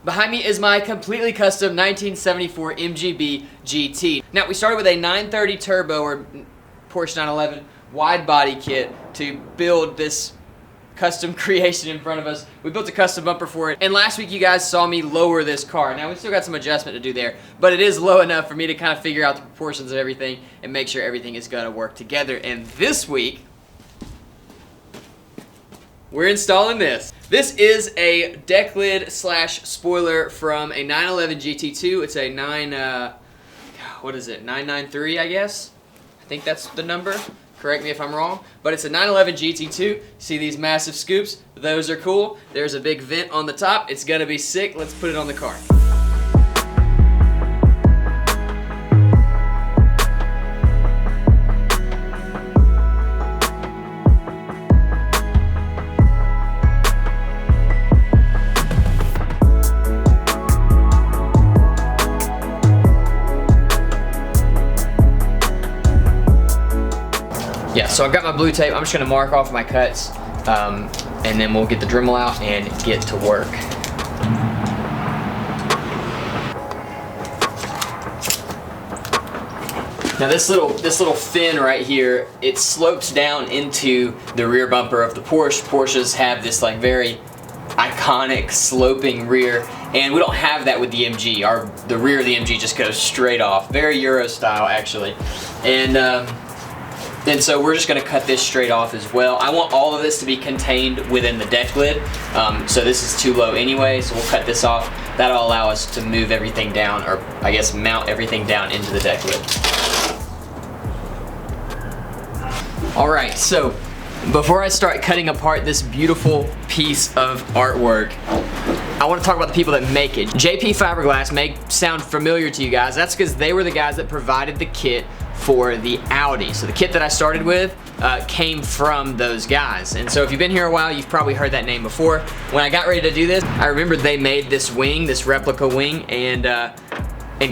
Behind me is my completely custom 1974 MGB GT. Now, we started with a 930 turbo or Porsche 911 wide body kit to build this custom creation in front of us. We built a custom bumper for it, and last week you guys saw me lower this car. Now, we still got some adjustment to do there, but it is low enough for me to kind of figure out the proportions of everything and make sure everything is gonna work together. And this week, we're installing this. This is a deck lid slash spoiler from a 911 GT2. It's a 993, I guess? I think that's the number. Correct me if I'm wrong. But it's a 911 GT2. See these massive scoops? Those are cool. There's a big vent on the top. It's gonna be sick. Let's put it on the car. Yeah, so I've got my blue tape. I'm just gonna mark off my cuts, and then we'll get the Dremel out and get to work. Now this little fin right here, it slopes down into the rear bumper of the Porsche. Porsches have this like very iconic sloping rear, and we don't have that with the MG. The rear of the MG just goes straight off, very Euro style actually, and so we're just gonna cut this straight off as well. I want all of this to be contained within the deck lid, so this is too low anyway, so we'll cut this off. That'll allow us to move everything down, or I guess mount everything down into the deck lid. All right, so before I start cutting apart this beautiful piece of artwork, I want to talk about the people that make it. JP Fiberglass may sound familiar to you guys. That's because they were the guys that provided the kit for the Audi. So the kit that I started with came from those guys. And so if you've been here a while, you've probably heard that name before. When I got ready to do this, I remembered they made this wing, this replica wing, and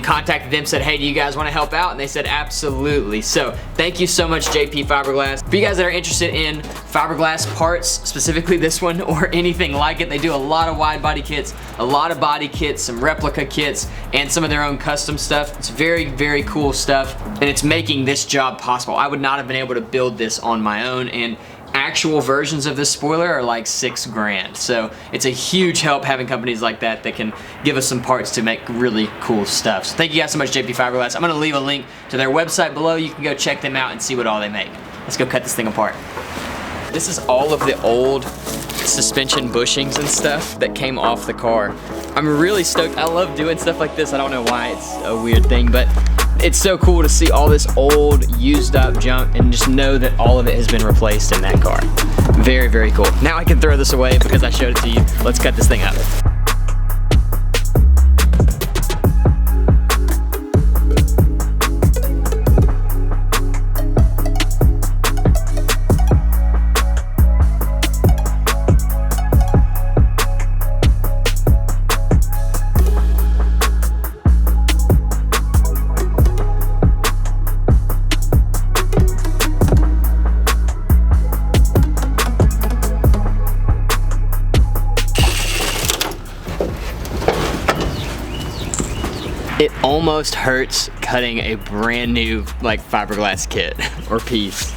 contacted them, said, hey, do you guys want to help out? And they said, absolutely. So thank you so much, JP Fiberglass. For you guys that are interested in fiberglass parts, specifically this one or anything like it, they do a lot of wide body kits, a lot of body kits, some replica kits, and some of their own custom stuff. It's very, very cool stuff, and it's making this job possible. I would not have been able to build this on my own, and actual versions of this spoiler are like $6 grand. So it's a huge help having companies like that that can give us some parts to make really cool stuff. So thank you guys so much, JP Fiberglass. I'm gonna leave a link to their website below. You can go check them out and see what all they make. Let's go cut this thing apart. This is all of the old suspension bushings and stuff that came off the car. I'm really stoked. I love doing stuff like this. I don't know why, it's a weird thing, but it's so cool to see all this old, used up junk and just know that all of it has been replaced in that car. Very, very cool. Now I can throw this away because I showed it to you. Let's cut this thing up. It almost hurts cutting a brand new like fiberglass kit or piece.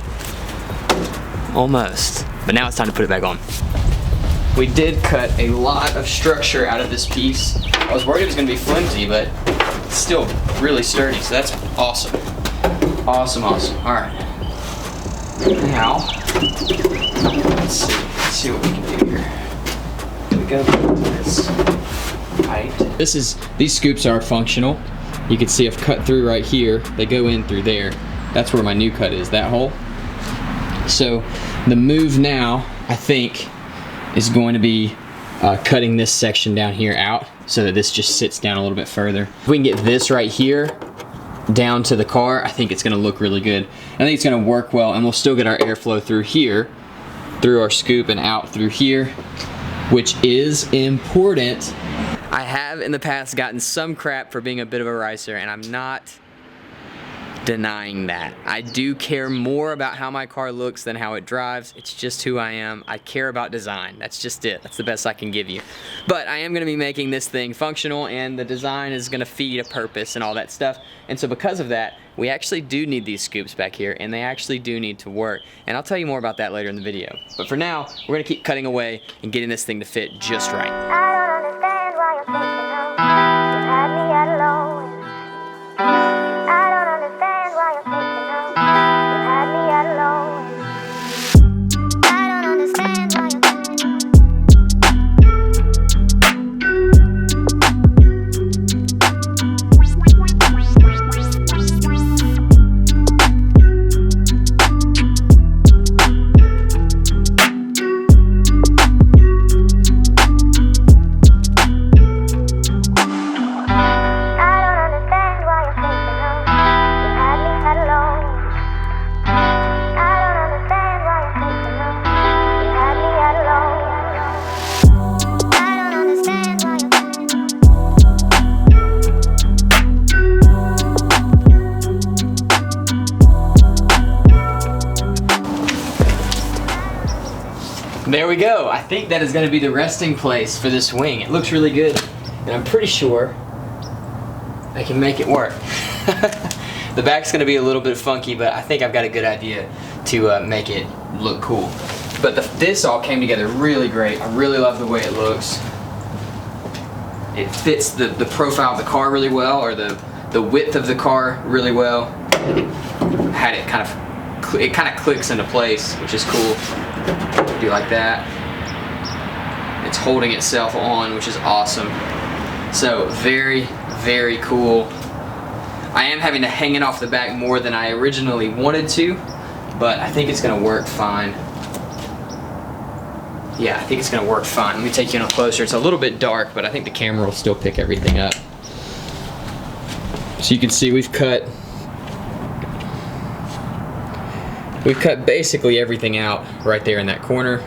Almost. But now it's time to put it back on. We did cut a lot of structure out of this piece. I was worried it was gonna be flimsy, but it's still really sturdy, so that's awesome. Awesome, awesome. All right. Now, let's see what we can do here. We go to this height. These scoops are functional. You can see I've cut through right here. They go in through there. That's where my new cut is, that hole. So the move now, I think, is going to be cutting this section down here out so that this just sits down a little bit further. If we can get this right here down to the car, I think it's gonna look really good. I think it's gonna work well, and we'll still get our airflow through here, through our scoop and out through here, which is important. I have in the past gotten some crap for being a bit of a ricer, and I'm not denying that. I do care more about how my car looks than how it drives. It's just who I am. I care about design. That's just it. That's the best I can give you. But I am gonna be making this thing functional, and the design is gonna feed a purpose and all that stuff. And so because of that, we actually do need these scoops back here, and they actually do need to work. And I'll tell you more about that later in the video. But for now, we're gonna keep cutting away and getting this thing to fit just right. I don't understand why you're thinking of me. You had me at alone. I don't understand why you're thinking of me. You had me at alone. I don't understand why you're There we go. I think that is going to be the resting place for this wing. It looks really good, and I'm pretty sure I can make it work. The back's going to be a little bit funky, but I think I've got a good idea to make it look cool. But this all came together really great. I really love the way it looks. It fits the profile of the car really well, or the width of the car really well. Had it kind of clicks into place, which is cool. Do like that. It's holding itself on, which is awesome. So very, very cool. I am having to hang it off the back more than I originally wanted to, but I think it's gonna work fine. Yeah, I think it's gonna work fine. Let me take you in closer. It's a little bit dark, but I think the camera will still pick everything up. So you can see we've cut basically everything out right there in that corner.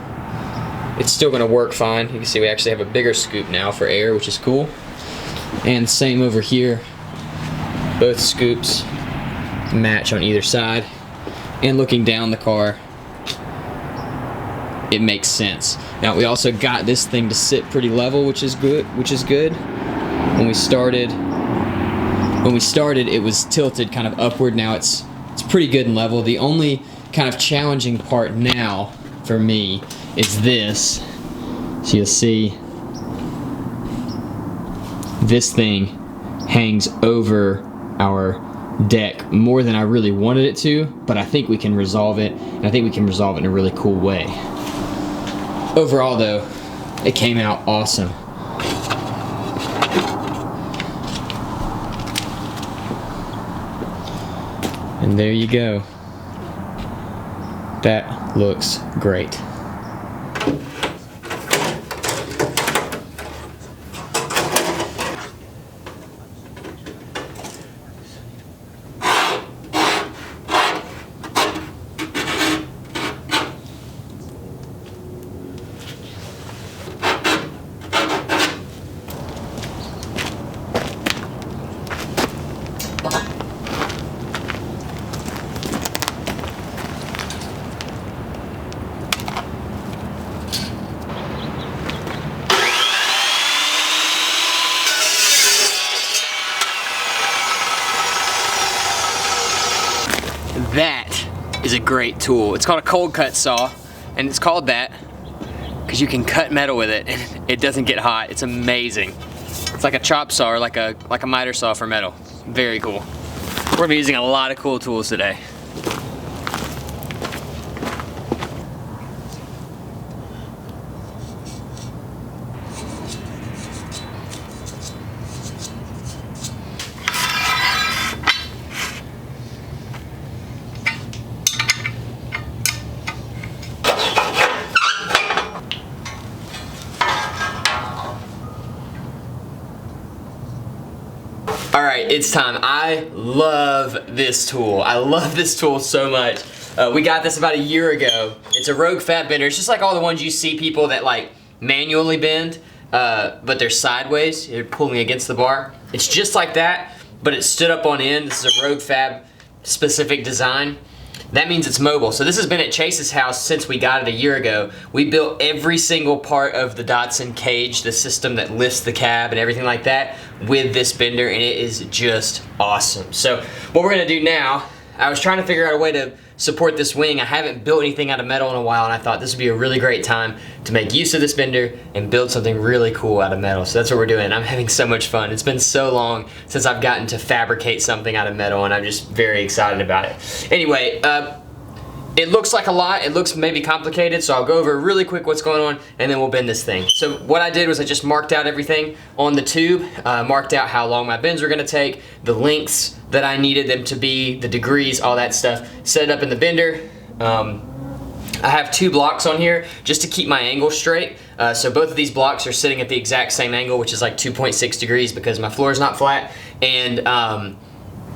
It's still gonna work fine. You can see we actually have a bigger scoop now for air, which is cool. And same over here. Both scoops match on either side. And looking down the car, it makes sense. Now we also got this thing to sit pretty level, which is good. When we started, it was tilted kind of upward. Now it's pretty good and level. The only kind of challenging part now for me is this. So you'll see this thing hangs over our deck more than I really wanted it to, but I think we can resolve it, and I think we can resolve it in a really cool way. Overall though, it came out awesome. And there you go. That looks great. That is a great tool. It's called a cold cut saw, and it's called that because you can cut metal with it and it doesn't get hot. It's amazing. It's like a chop saw or like a miter saw for metal. Very cool. We're gonna be using a lot of cool tools today. Alright, it's time. I love this tool. I love this tool so much. We got this about a year ago. It's a Rogue fat bender. It's just like all the ones you see people that like manually bend, but they're sideways. They're pulling against the bar. It's just like that, but it stood up on end. This is a Rogue fab specific design, that means it's mobile. So this has been at Chase's house since we got it a year ago. We built every single part of the Datsun cage, the system that lifts the cab and everything like that, with this bender, and it is just awesome. So what we're gonna do now, I was trying to figure out a way to support this wing. I haven't built anything out of metal in a while, and I thought this would be a really great time to make use of this bender and build something really cool out of metal. So that's what we're doing. I'm having so much fun. It's been so long since I've gotten to fabricate something out of metal, and I'm just very excited about it. Anyway, it looks like a lot, it looks maybe complicated, so I'll go over really quick what's going on, and then we'll bend this thing. So what I did was I just marked out everything on the tube, marked out how long my bends were gonna take, the lengths that I needed them to be, the degrees, all that stuff. Set it up in the bender. I have 2 blocks on here just to keep my angle straight. So both of these blocks are sitting at the exact same angle, which is like 2.6 degrees because my floor is not flat. And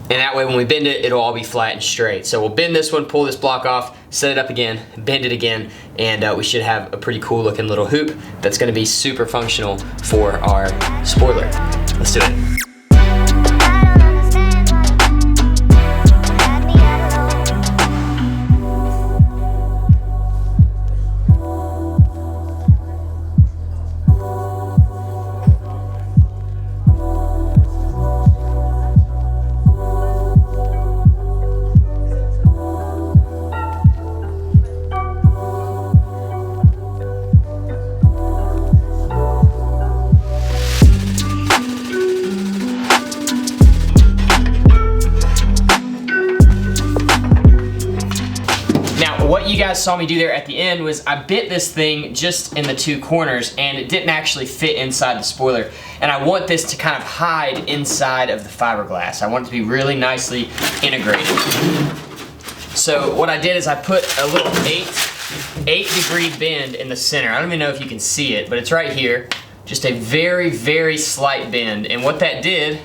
that way when we bend it, it'll all be flat and straight. So we'll bend this one, pull this block off, set it up again, bend it again, and we should have a pretty cool looking little hoop that's gonna be super functional for our spoiler. Let's do it. What you guys saw me do there at the end was I bit this thing just in the 2 corners, and it didn't actually fit inside the spoiler. And I want this to kind of hide inside of the fiberglass. I want it to be really nicely integrated. So what I did is I put a little 8-degree bend in the center. I don't even know if you can see it, but it's right here. Just a very, very slight bend. And what that did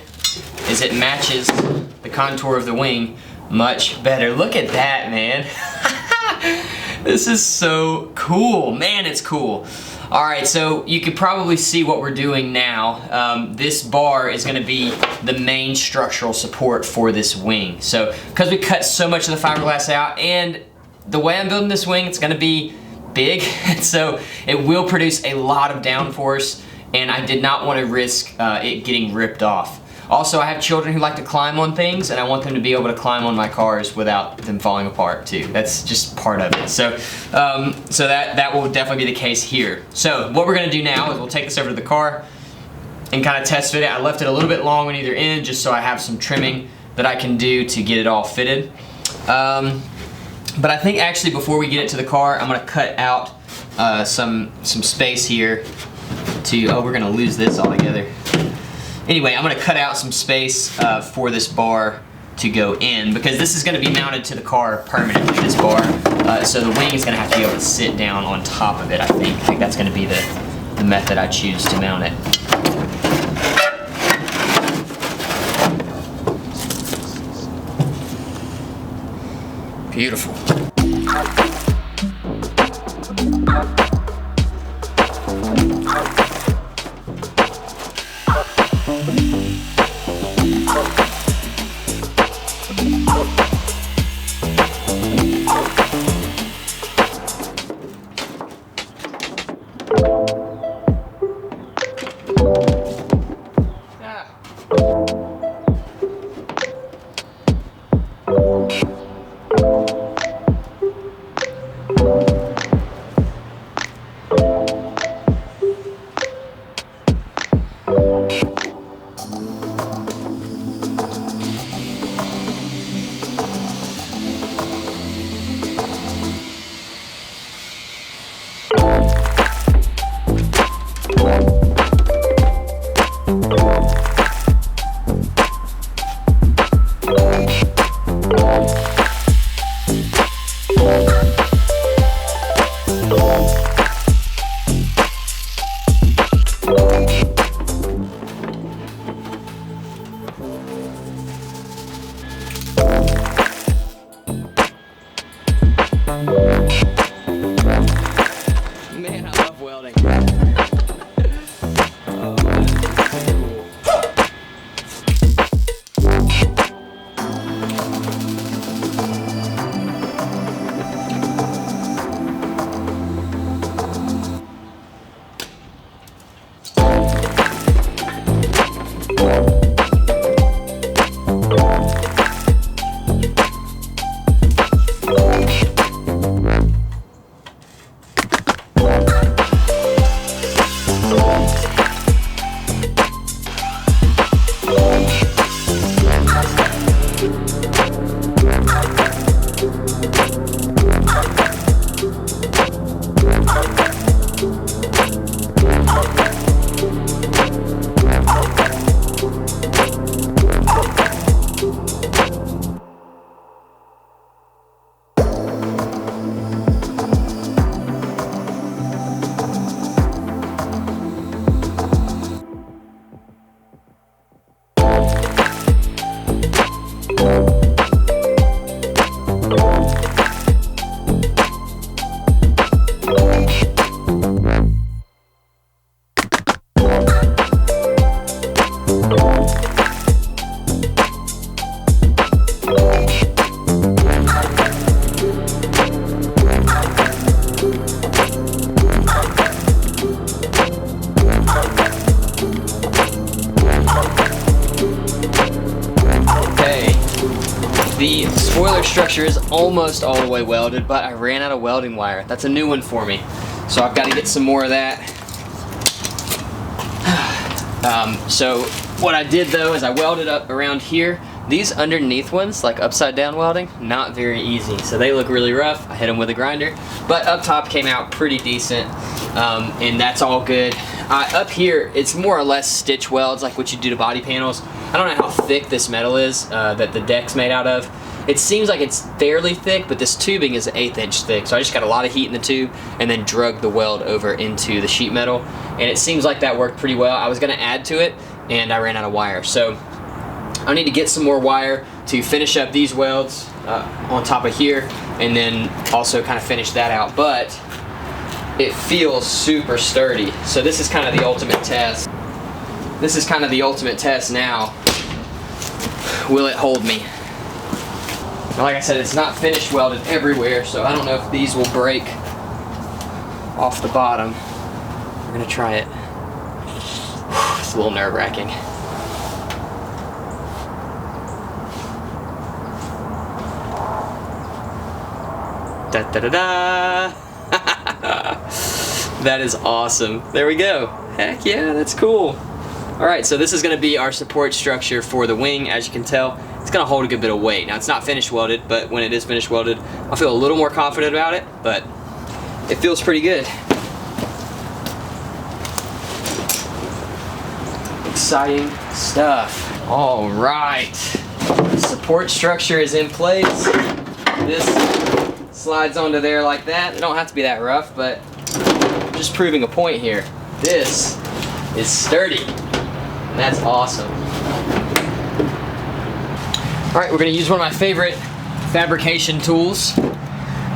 is it matches the contour of the wing much better. Look at that, man. This is so cool. Man, it's cool. All right, so you could probably see what we're doing now. This bar is gonna be the main structural support for this wing. So, because we cut so much of the fiberglass out, and the way I'm building this wing, it's gonna be big, so it will produce a lot of downforce, and I did not want to risk it getting ripped off. Also, I have children who like to climb on things, and I want them to be able to climb on my cars without them falling apart too. That's just part of it. So, that will definitely be the case here. So what we're gonna do now is we'll take this over to the car and kind of test fit it. I left it a little bit long on either end just so I have some trimming that I can do to get it all fitted. But I think actually before we get it to the car, I'm gonna cut out some space here to, oh, we're gonna lose this altogether. Anyway, I'm gonna cut out some space for this bar to go in, because this is gonna be mounted to the car permanently, this bar. So the wing is gonna have to be able to sit down on top of it, I think. I think that's gonna be the method I choose to mount it. Beautiful. The spoiler structure is almost all the way welded, but I ran out of welding wire. That's a new one for me. So I've got to get some more of that. So what I did though is I welded up around here. These underneath ones, like upside down welding, not very easy. So they look really rough. I hit them with a grinder, but up top came out pretty decent. And that's all good. Up here, it's more or less stitch welds like what you do to body panels. I don't know how thick this metal is that the deck's made out of. It seems like it's fairly thick, but this tubing is 1/8 inch thick. So I just got a lot of heat in the tube and then drug the weld over into the sheet metal. And it seems like that worked pretty well. I was gonna add to it and I ran out of wire. So I need to get some more wire to finish up these welds on top of here and then also kind of finish that out. But it feels super sturdy. So this is kind of the ultimate test. This is kind of the ultimate test now. Will it hold me? Like I said, it's not finished welded everywhere, so I don't know if these will break off the bottom. We're gonna try it. It's a little nerve-wracking. Da da da da! That is awesome. There we go. Heck yeah, that's cool. All right, so this is gonna be our support structure for the wing. As you can tell, it's gonna hold a good bit of weight. Now it's not finished welded, but when it is finished welded, I'll feel a little more confident about it, but it feels pretty good. Exciting stuff. All right, support structure is in place. This slides onto there like that. It don't have to be that rough, but I'm just proving a point here. This is sturdy. That's awesome. All right, we're gonna use one of my favorite fabrication tools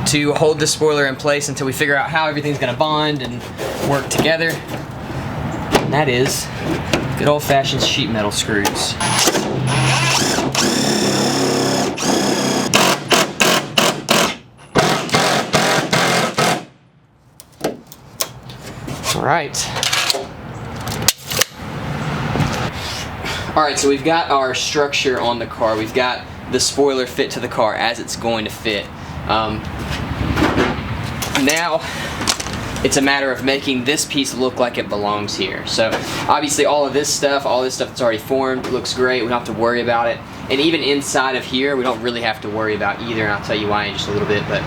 to hold the spoiler in place until we figure out how everything's gonna bond and work together. And that is good old-fashioned sheet metal screws. All right. All right, so we've got our structure on the car. We've got the spoiler fit to the car as it's going to fit. Now, it's a matter of making this piece look like it belongs here. So obviously all of this stuff that's already formed, looks great. We don't have to worry about it. And even inside of here, we don't really have to worry about either, and I'll tell you why in just a little bit. But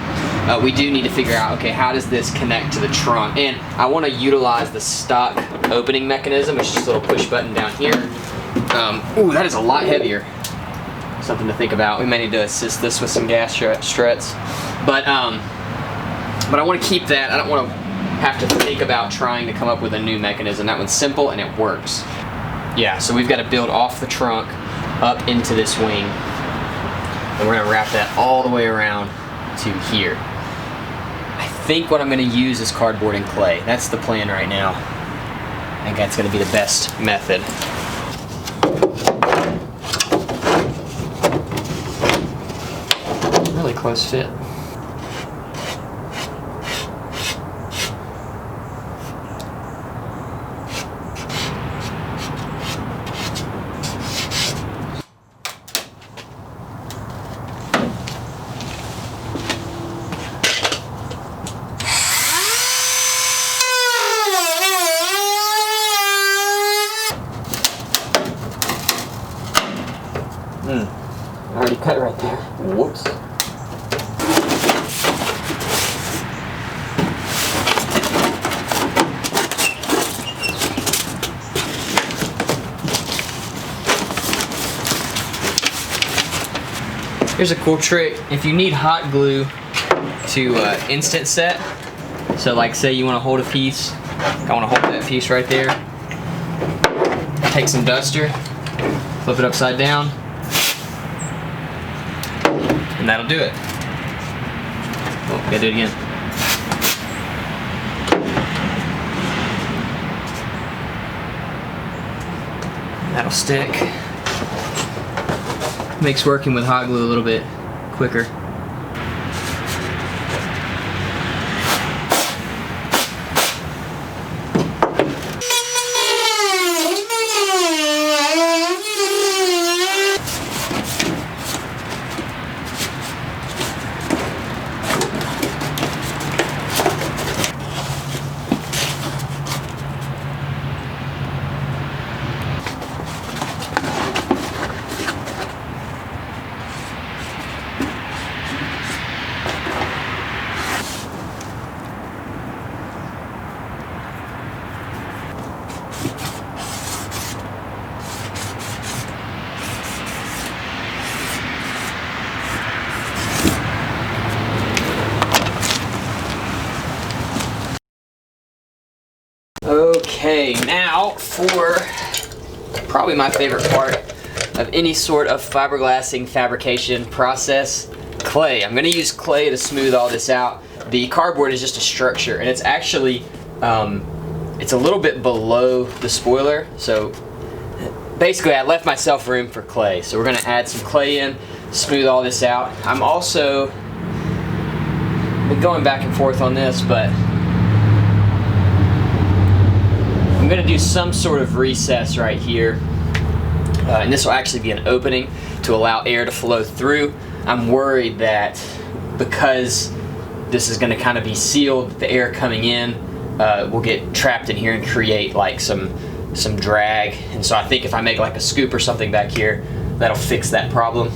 we do need to figure out, okay, how does this connect to the trunk? And I want to utilize the stock opening mechanism. It's just a little push button down here. Ooh, that is a lot heavier. Something to think about. We may need to assist this with some gas struts. But I want to keep that. I don't want to have to think about trying to come up with a new mechanism. That one's simple and it works. Yeah, so we've got to build off the trunk up into this wing. And we're going to wrap that all the way around to here. I think what I'm going to use is cardboard and clay. That's the plan right now. I think that's going to be the best method. Really close fit. I already cut right there. Whoops. Here's a cool trick. If you need hot glue to instant set, so like say you want to hold a piece, I want to hold that piece right there. Take some duster, flip it upside down, and that'll do it. Oh, gotta do it again. That'll stick. Makes working with hot glue a little bit quicker. Okay, now for probably my favorite part of any sort of fiberglassing fabrication process, clay. I'm going to use clay to smooth all this out. The cardboard is just a structure, and it's actually it's a little bit below the spoiler, so basically I left myself room for clay. So we're going to add some clay in, smooth all this out. I'm also been going back and forth on this, but I'm going to do some sort of recess right here, and this will actually be an opening to allow air to flow through. I'm worried that because this is going to kind of be sealed, the air coming in will get trapped in here and create like some drag, and so I think if I make like a scoop or something back here, that'll fix that problem.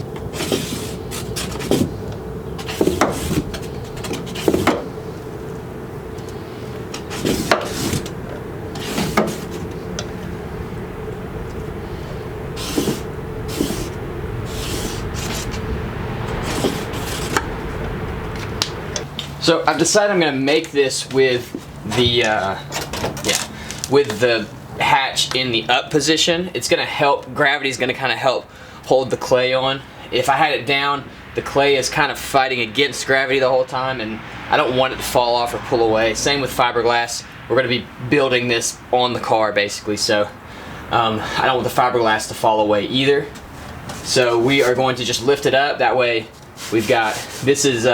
So I've decided I'm going to make this with the hatch in the up position. It's going to help, gravity's going to kind of help hold the clay on. If I had it down, the clay is kind of fighting against gravity the whole time, and I don't want it to fall off or pull away. Same with fiberglass. We're going to be building this on the car basically, so I don't want the fiberglass to fall away either. So we are going to just lift it up. That way we've got, this is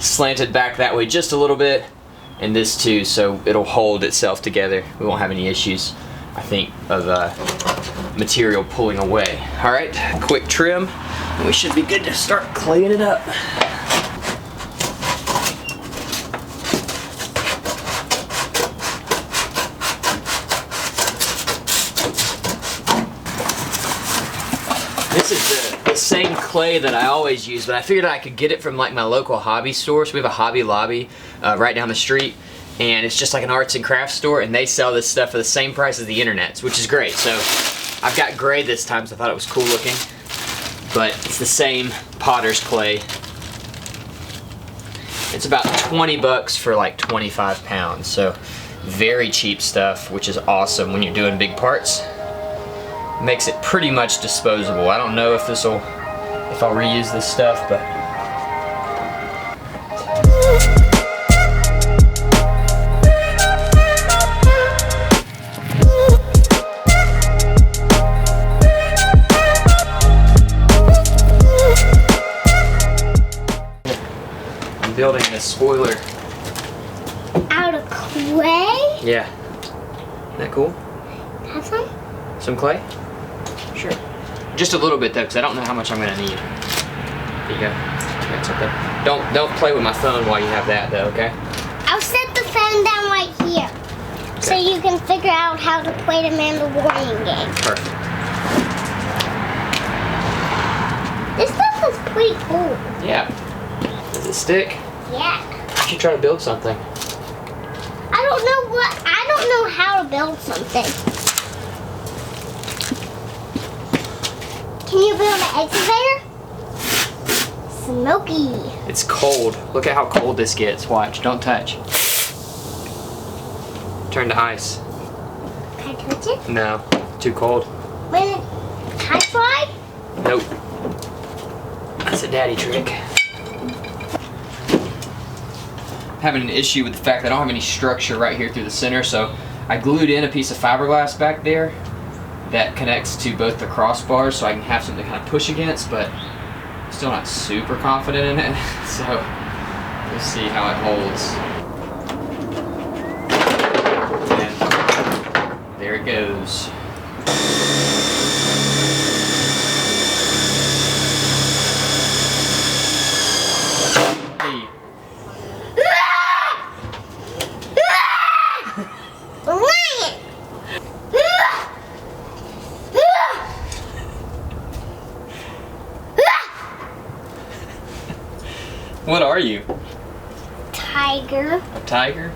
slanted back that way just a little bit, and this too, so it'll hold itself together. We won't have any issues, I think, of material pulling away. Alright, quick trim, and we should be good to start claying it up. This is the same clay that I always use, but I figured I could get it from like my local hobby store. So we have a Hobby Lobby right down the street, and it's just like an arts and crafts store, and they sell this stuff for the same price as the internet's, which is great. So I've got gray this time, so I thought it was cool looking, but it's the same potter's clay. It's about 20 bucks for like 25 pounds, so very cheap stuff, which is awesome when you're doing big parts. Makes it pretty much disposable. I don't know if I'll reuse this stuff, but I'm building this spoiler Out of clay? Yeah. Isn't that cool? Have some? Some clay? Sure. Just a little bit though, because I don't know how much I'm gonna need. There you go. That's okay. Don't play with my phone while you have that though, okay? I'll set the phone down right here, okay, so you can figure out how to play the Mandalorian game. Perfect. pretty cool. Yeah. Does it stick? Yeah. You should try to build something. I don't know how to build something. Can you build an excavator? Smoky. It's cold. Look at how cold this gets. Watch. Don't touch. Turn to ice. Can I touch it? No. Too cold. Can I try? Nope. That's a daddy trick. Having an issue with the fact that I don't have any structure right here through the center, so I glued in a piece of fiberglass back there that connects to both the crossbars so I can have something to kind of push against, but I'm still not super confident in it, so we'll see how it holds. And there it goes. What are you? Tiger. A tiger?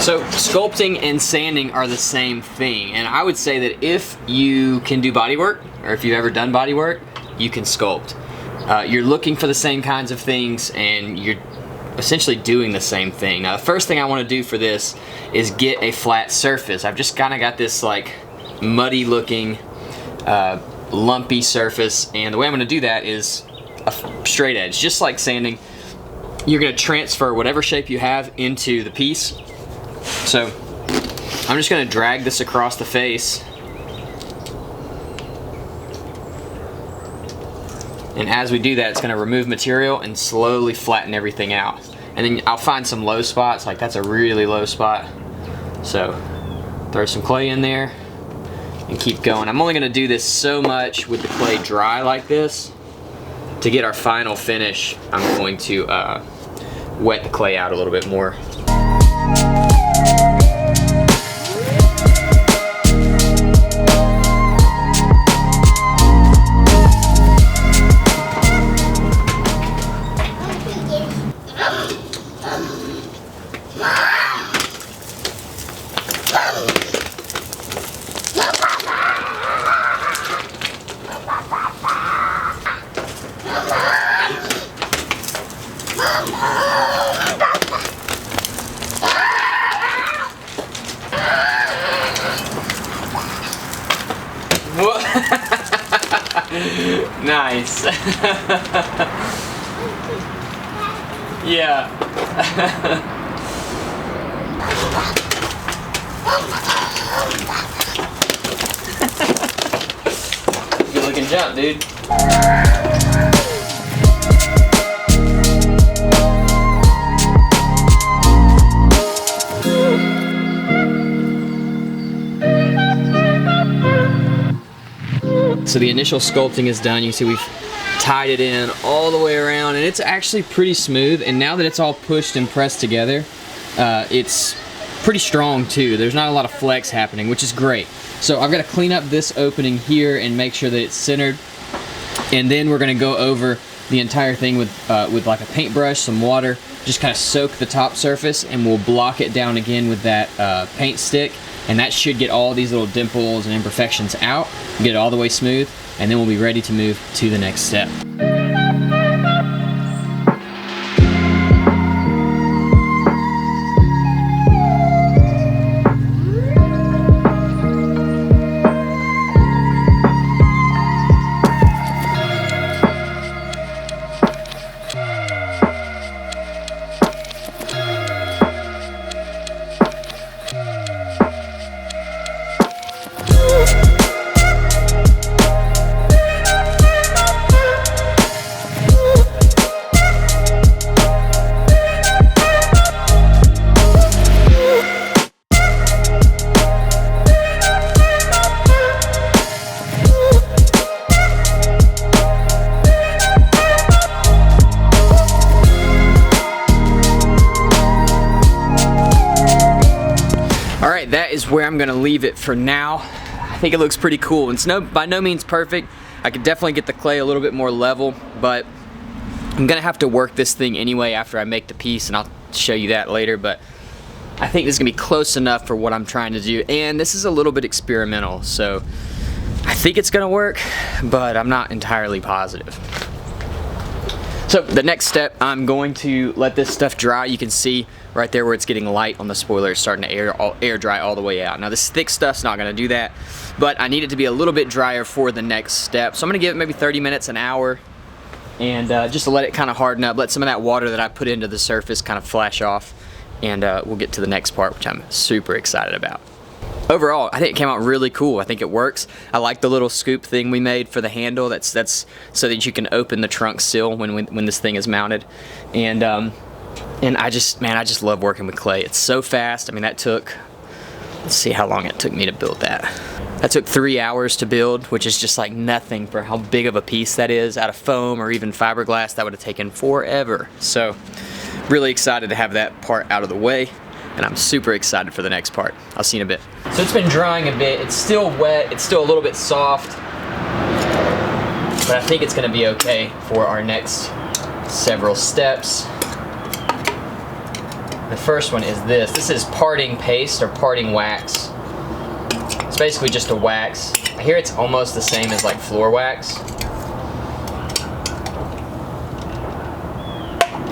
So sculpting and sanding are the same thing, and I would say that if you can do body work, or if you've ever done body work, you can sculpt. You're looking for the same kinds of things, and you're essentially doing the same thing. Now, the first thing I want to do for this is get a flat surface. I've just kind of got this like muddy looking lumpy surface, and the way I'm going to do that is a straight edge. Just like sanding, you're going to transfer whatever shape you have into the piece. So I'm just going to drag this across the face, and as we do that, it's going to remove material and slowly flatten everything out. And then I'll find some low spots, like that's a really low spot. So throw some clay in there and keep going. I'm only going to do this so much with the clay dry like this. To get our final finish, I'm going to wet the clay out a little bit more. Nice. Yeah. Good looking jump, dude. So the initial sculpting is done. You can see we've tied it in all the way around, and it's actually pretty smooth. And now that it's all pushed and pressed together, it's pretty strong too. There's not a lot of flex happening, which is great. So I've got to clean up this opening here and make sure that it's centered. And then we're going to go over the entire thing with like a paintbrush, some water, just kind of soak the top surface, and we'll block it down again with that paint stick. And that should get all these little dimples and imperfections out, get it all the way smooth, and then we'll be ready to move to the next step. is where I'm gonna leave it for now. I think it looks pretty cool. It's by no means perfect. I could definitely get the clay a little bit more level, but I'm gonna have to work this thing anyway after I make the piece, and I'll show you that later, but I think this is gonna be close enough for what I'm trying to do. And this is a little bit experimental, so I think it's gonna work, but I'm not entirely positive. So the next step, I'm going to let this stuff dry. You can see right there where it's getting light on the spoiler. It's starting to air dry all the way out. Now this thick stuff's not gonna do that, but I need it to be a little bit drier for the next step. So I'm gonna give it maybe 30 minutes, an hour, and just to let it kind of harden up, let some of that water that I put into the surface kind of flash off, and we'll get to the next part, which I'm super excited about. Overall, I think it came out really cool. I think it works. I like the little scoop thing we made for the handle. That's so that you can open the trunk sill when this thing is mounted. And I just love working with clay. It's so fast. I mean, that took, let's see how long it took me to build that. That took 3 hours to build, which is just like nothing for how big of a piece that is out of foam or even fiberglass. That would have taken forever. So really excited to have that part out of the way. And I'm super excited for the next part. I'll see you in a bit. So it's been drying a bit. It's still wet. It's still a little bit soft. But I think it's gonna be okay for our next several steps. The first one is this. This is parting paste or parting wax. It's basically just a wax. I hear it's almost the same as like floor wax.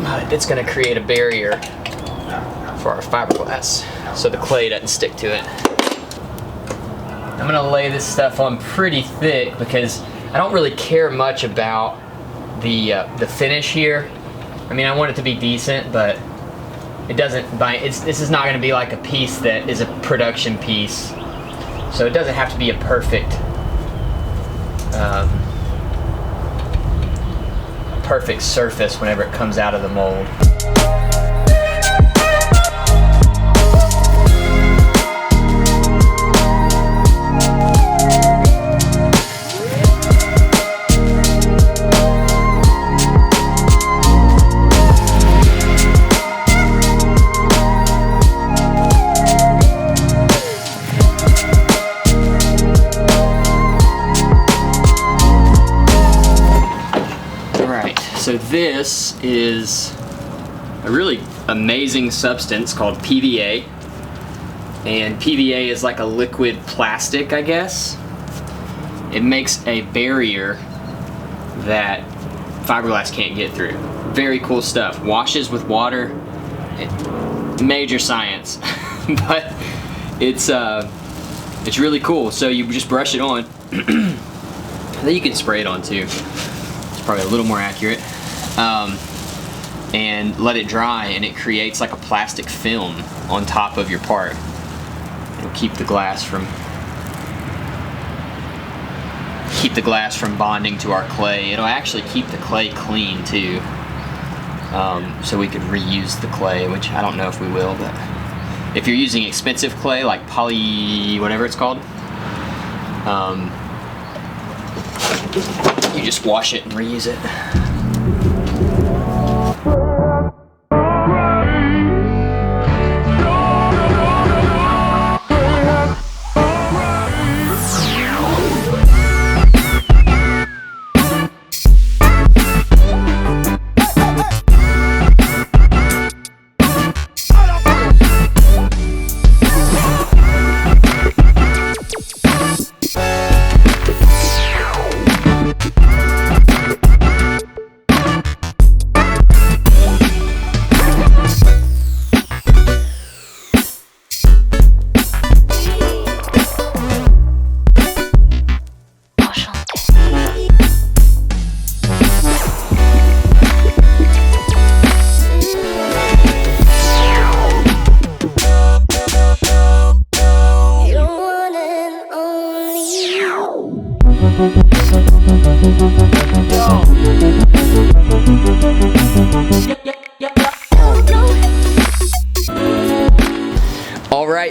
But it's gonna create a barrier for our fiberglass so the clay doesn't stick to it. I'm gonna lay this stuff on pretty thick because I don't really care much about the finish here. I mean, I want it to be decent, but it doesn't. This is not gonna be like a piece that is a production piece, so it doesn't have to be a perfect perfect surface whenever it comes out of the mold. So this is a really amazing substance called PVA, and PVA is like a liquid plastic, I guess. It makes a barrier that fiberglass can't get through. Very cool stuff. Washes with water. Major science, but it's really cool. So you just brush it on. Then you can spray it on too. Probably a little more accurate, and let it dry, and it creates like a plastic film on top of your part. It'll keep the glass from bonding to our clay. It'll actually keep the clay clean too, so we could reuse the clay, which I don't know if we will, but if you're using expensive clay like poly whatever it's called, you just wash it and reuse it.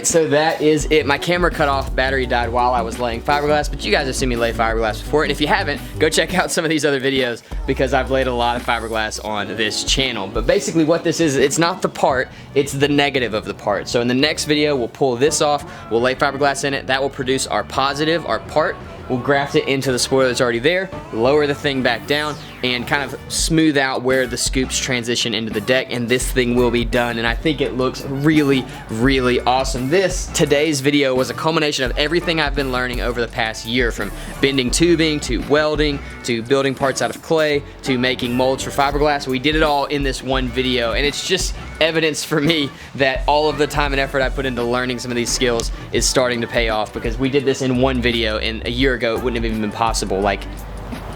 right, so that is it. My camera cut off, battery died while I was laying fiberglass, but you guys have seen me lay fiberglass before, and if you haven't, go check out some of these other videos because I've laid a lot of fiberglass on this channel. But basically what this is, it's not the part, it's the negative of the part. So in the next video, we'll pull this off, we'll lay fiberglass in it, that will produce our positive, our part. We'll graft it into the spoiler that's already there, lower the thing back down, and kind of smooth out where the scoops transition into the deck, and this thing will be done, and I think it looks really, really awesome. Today's video was a culmination of everything I've been learning over the past year, from bending tubing, to welding, to building parts out of clay, to making molds for fiberglass. We did it all in this one video, and it's just evidence for me that all of the time and effort I put into learning some of these skills is starting to pay off, because we did this in one video, and a year ago it wouldn't have even been possible, like,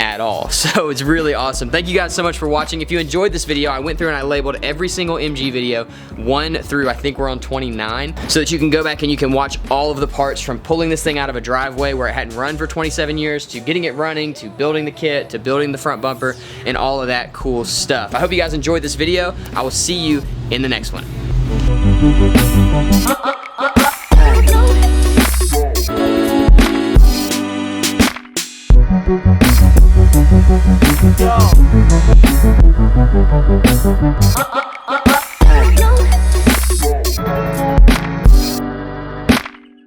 at all. So it's really awesome. Thank you guys so much for watching. If you enjoyed this video, I went through and I labeled every single MG video 1 through, I think we're on 29, so that you can go back and you can watch all of the parts, from pulling this thing out of a driveway where it hadn't run for 27 years, to getting it running, to building the kit, to building the front bumper, and all of that cool stuff. I hope you guys enjoyed this video. I will see you in the next one. Yo.